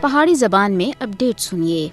پہاڑی زبان میں اپڈیٹ سنیے۔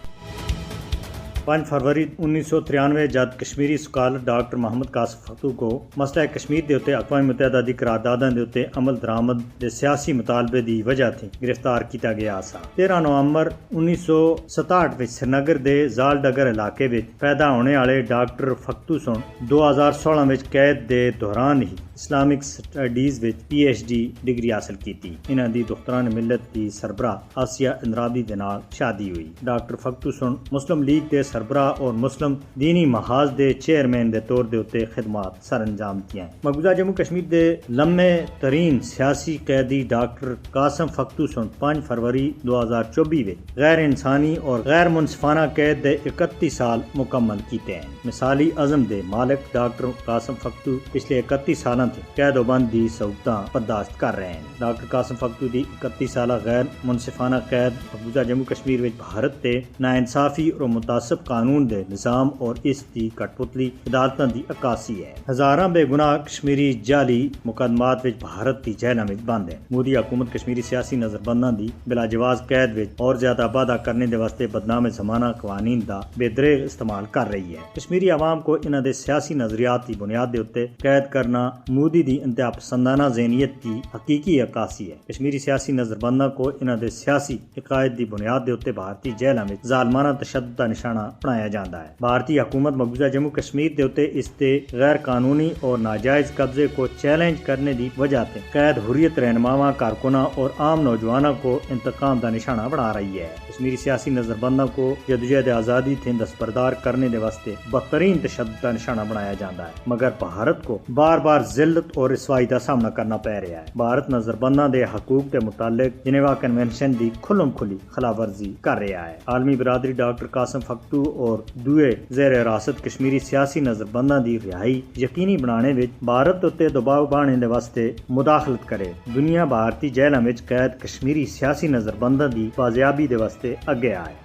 5 فروری 1993 جد کشمیری سکالر ڈاکٹر محمد قاسم فقتو کو مسئلہ کشمیر دے اتے اقوام متحدہ دی قرارداداں دے اتے عمل درآمد دے سیاسی مطالبے دی وجہ تھی گرفتار کیتا گیا سا۔ 13 نومبر 1967 وچ سرینگر دے زال ڈگر علاقے وچ پیدا ہونے والے ڈاکٹر فقتو سن 2016 وچ قید دے دوران ہی اسلامک سٹڈیز وچ پی ایچ ڈی ڈگری حاصل کیتی۔ انہاں دی دختران ملت دی سربراہ آسیہ اندرابی دے نال شادی ہوئی۔ ڈاکٹر فقتو سن مسلم لیگ دے سربراہ اور مسلم دینی محاذ دے چیئرمین دے طور دے اتے خدمات سر انجام دیا ہیں۔ مقبوضہ جموں کشمیر دے لمے ترین سیاسی قیدی ڈاکٹر قاسم فقتو سن 5 فروری 2024 میں غیر انسانی اور غیر منصفانہ قید دے 31 سال مکمل کیتے ہیں۔ مثالی عزم دے مالک ڈاکٹر قاسم فقتو پچھلے 31 سالاں تک قید و بند دی سہولتاں برداشت کر رہے ہیں۔ ڈاکٹر قاسم فقتو دی 31 سالہ غیر منصفانہ قید مقبوضہ جموں کشمیر وچ بھارت تے ناانصافی اور متعصب قانون دے نظام اور اس دی کٹ پتلی عدالتاں دی عکاسی ہے۔ ہزاراں بے گناہ کشمیری جعلی مقدمات وچ بھارت دی جیلاں وچ بند ہیں۔ مودی حکومت کشمیری سیاسی نظربنداں دی بلا جواز قید وچ اور زیادہ آبادہ کرنے دے واسطے بدنام زمانہ قوانین دا بے دریغ استعمال کر رہی ہے۔ کشمیری عوام کو انہاں دے سیاسی نظریات دی بنیاد دے اوتے قید کرنا مودی دی انتہا پسندانہ ذہنیت کی حقیقی عکاسی ہے۔ کشمیری سیاسی نظربنداں کو انہاں دے سیاسی عقائد دی بنیاد دے اوتے بھارتی جیلاں وچ ظالمانہ تشدد دا نشانہ بنایا جاندا ہے۔ بھارتی حکومت مقبوضہ جموں کشمیر دے اوتے اس تے غیر قانونی اور ناجائز قبضے کو چیلنج کرنے دی وجہ تے قید حریت رہنماواں کارکناں اور عام نوجوانوں کو انتقام دا نشانہ بنا رہی ہے۔ کشمیری سیاسی نظربندوں کو جدوجہد آزادی تھے دستبردار کرنے دے واسطے بدترین تشدد کا نشانہ بنایا جاتا ہے، مگر بھارت کو بار بار ذلت اور رسوائی کا سامنا کرنا پی رہا ہے۔ بھارت نظربندوں دے حقوق کے متعلق جنیوا کنونشن دی کھلم کھلی خلاف ورزی کر رہا ہے۔ عالمی برادری ڈاکٹر قاسم فقتو اور دوئے زیر حراست کشمیری سیاسی نظربندوں دی رہائی یقینی بنانے وچ بھارت اتے دباؤ بانے دے واسطے مداخلت کرے۔ دنیا بھارتی جیلاں وچ قید کشمیری سیاسی نظربندوں دی بازیابی دے واسطے اگے آئے۔